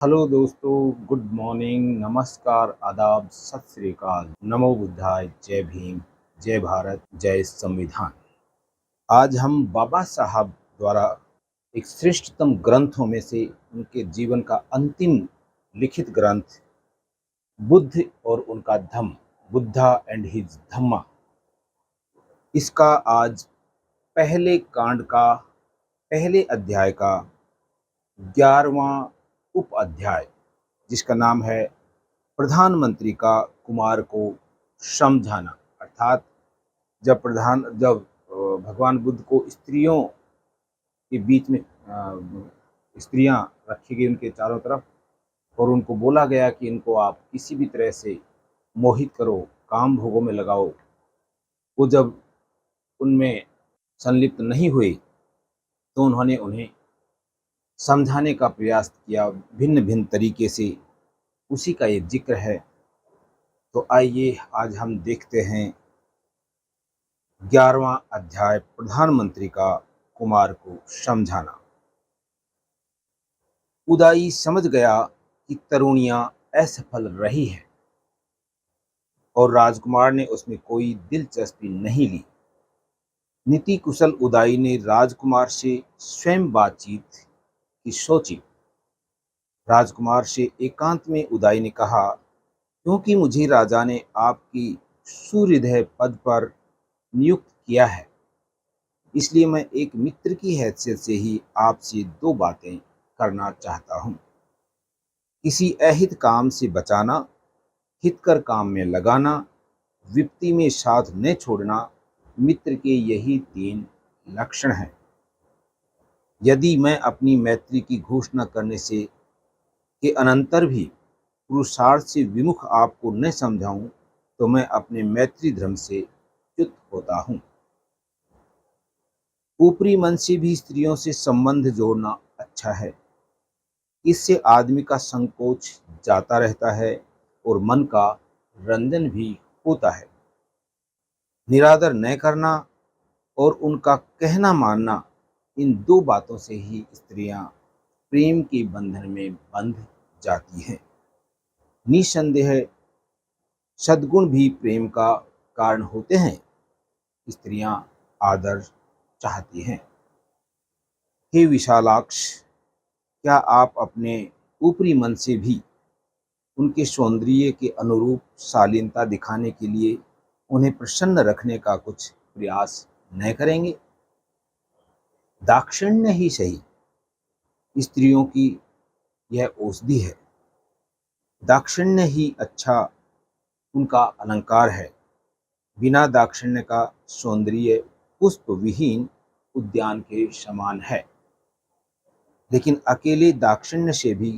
Hello दोस्तों, good morning, नमस्कार, आदाब, सत श्री अकाल, नमो बुद्धाय, जय भीम, जय भारत, जय संविधान। आज हम बाबा साहब द्वारा एक श्रेष्ठतम ग्रंथों में से उनके जीवन का अंतिम लिखित ग्रंथ बुद्ध और उनका धम्म, बुद्धा एंड हिज धम्मा, इसका आज पहले कांड का पहले अध्याय का 11वां उप अध्याय, जिसका नाम है प्रधानमंत्री का कुमार को समझाना। अर्थात जब भगवान बुद्ध को स्त्रियों के बीच में स्त्रियां रखी गई उनके चारों तरफ, और उनको बोला गया कि इनको आप किसी भी तरह से मोहित करो, काम भोगों में लगाओ। वो जब उनमें संलिप्त नहीं हुए तो उन्होंने उन्हें समझाने का प्रयास किया भिन्न भिन्न तरीके से। उसी का ये जिक्र है। तो आइए आज हम देखते हैं 11वां अध्याय, प्रधानमंत्री का कुमार को समझाना। उदाई समझ गया कि तरुणियां असफल रही है और राजकुमार ने उसमें कोई दिलचस्पी नहीं ली। नीति कुशल उदाई ने राजकुमार से स्वयं बातचीत की सोची। राजकुमार से एकांत में उदाई ने कहा, क्योंकि मुझे राजा ने आपकी सुहृदय पद पर नियुक्त किया है, इसलिए मैं एक मित्र की हैसियत से ही आपसे दो बातें करना चाहता हूँ। किसी अहित काम से बचाना, हितकर काम में लगाना, विपत्ति में साथ न छोड़ना, मित्र के यही 3 लक्षण हैं। यदि मैं अपनी मैत्री की घोषणा करने से के अनंतर भी पुरुषार्थ से विमुख आपको न समझाऊं तो मैं अपने मैत्री धर्म से च्युत होता हूँ। ऊपरी मन से भी स्त्रियों से संबंध जोड़ना अच्छा है। इससे आदमी का संकोच जाता रहता है और मन का रंजन भी होता है। निरादर न करना और उनका कहना मानना, इन 2 बातों से ही स्त्रियां प्रेम के बंधन में बंध जाती हैं। निसंदेह सद्गुण भी प्रेम का कारण होते हैं। स्त्रियां आदर चाहती हैं। हे विशालाक्ष, क्या आप अपने ऊपरी मन से भी उनके सौंदर्य के अनुरूप शालीनता दिखाने के लिए उन्हें प्रसन्न रखने का कुछ प्रयास न करेंगे? दाक्षिण्य ही सही स्त्रियों की यह औषधि है। दाक्षिण्य ही अच्छा उनका अलंकार है। बिना दाक्षिण्य का सौंदर्य पुष्प विहीन उद्यान के समान है। लेकिन अकेले दाक्षिण्य से भी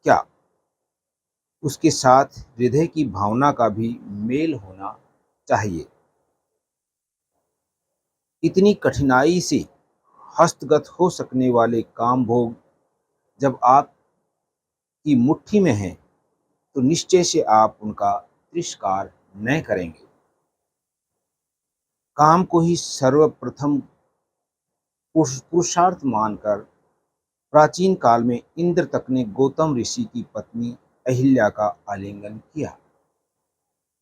क्या, उसके साथ हृदय की भावना का भी मेल होना चाहिए। इतनी कठिनाई से हस्तगत हो सकने वाले काम भोग जब आपकी मुट्ठी में हैं, तो निश्चय से आप उनका तिरस्कार न करेंगे। काम को ही सर्वप्रथम पुरुषार्थ मानकर प्राचीन काल में इंद्र तक ने गौतम ऋषि की पत्नी अहिल्या का आलिंगन किया।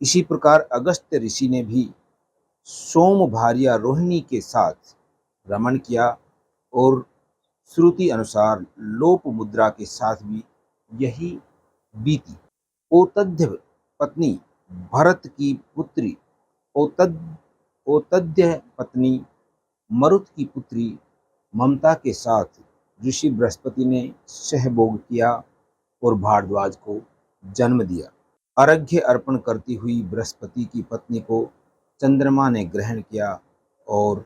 इसी प्रकार अगस्त्य ऋषि ने भी सोम भार्या रोहिणी के साथ रमण किया और श्रुति अनुसार लोप मुद्रा के साथ भी यही बीती। औतध्य पत्नी भरत की पुत्री औतध्य पत्नी मरुत की पुत्री ममता के साथ ऋषि बृहस्पति ने सहभोग किया और भारद्वाज को जन्म दिया। अर्घ्य अर्पण करती हुई बृहस्पति की पत्नी को चंद्रमा ने ग्रहण किया और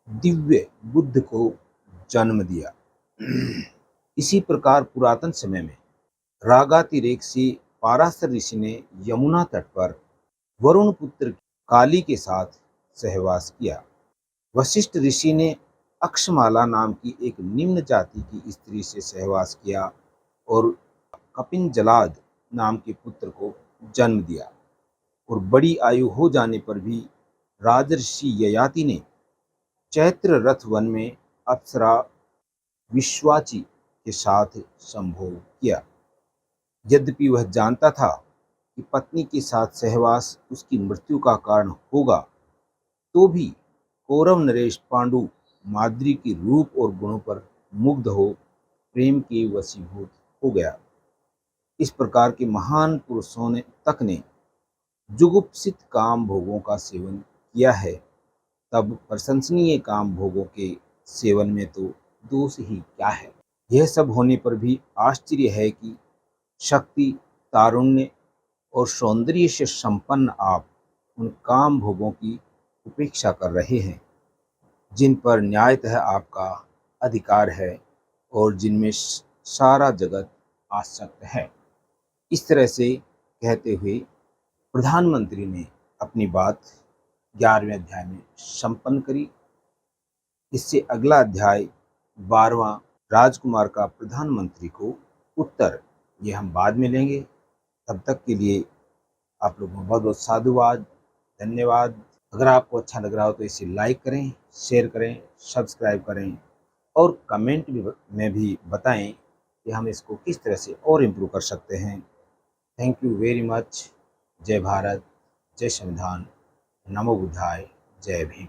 दिव्य बुद्ध को जन्म दिया। इसी प्रकार पुरातन समय में रागातिरेक से पाराशर ऋषि ने यमुना तट पर वरुण पुत्र काली के साथ सहवास किया। वशिष्ठ ऋषि ने अक्षमाला नाम की एक निम्न जाति की स्त्री से सहवास किया और कपिन जलाद नाम के पुत्र को जन्म दिया। और बड़ी आयु हो जाने पर भी राजर्षि ययाति ने चैत्र रथ वन में अप्सरा विश्वाची के साथ संभोग किया। यद्यपि वह जानता था कि पत्नी के साथ सहवास उसकी मृत्यु का कारण होगा, तो भी कौरव नरेश पांडु माद्री के रूप और गुणों पर मुग्ध हो प्रेम के वशीभूत हो गया। इस प्रकार के महान पुरुषों ने तक ने जुगुप्सित काम भोगों का सेवन किया है, तब प्रशंसनीय काम भोगों के सेवन में तो दोष ही क्या है। यह सब होने पर भी आश्चर्य है कि शक्ति, तारुण्य और सौंदर्य से संपन्न आप उन काम भोगों की उपेक्षा कर रहे हैं जिन पर न्यायतः आपका अधिकार है और जिनमें सारा जगत आसक्त है। इस तरह से कहते हुए प्रधानमंत्री ने अपनी बात 11वें अध्याय में संपन्न करी। इससे अगला अध्याय 12वां राजकुमार का प्रधानमंत्री को उत्तर, ये हम बाद में लेंगे। तब तक के लिए आप लोगों को बहुत बहुत साधुवाद, धन्यवाद। अगर आपको अच्छा लग रहा हो तो इसे लाइक करें, शेयर करें, सब्सक्राइब करें और कमेंट में भी बताएं कि हम इसको किस तरह से और इम्प्रूव कर सकते हैं। Thank you very much. जय भारत, जय संविधान, नमो बुद्धाय, जय भीम।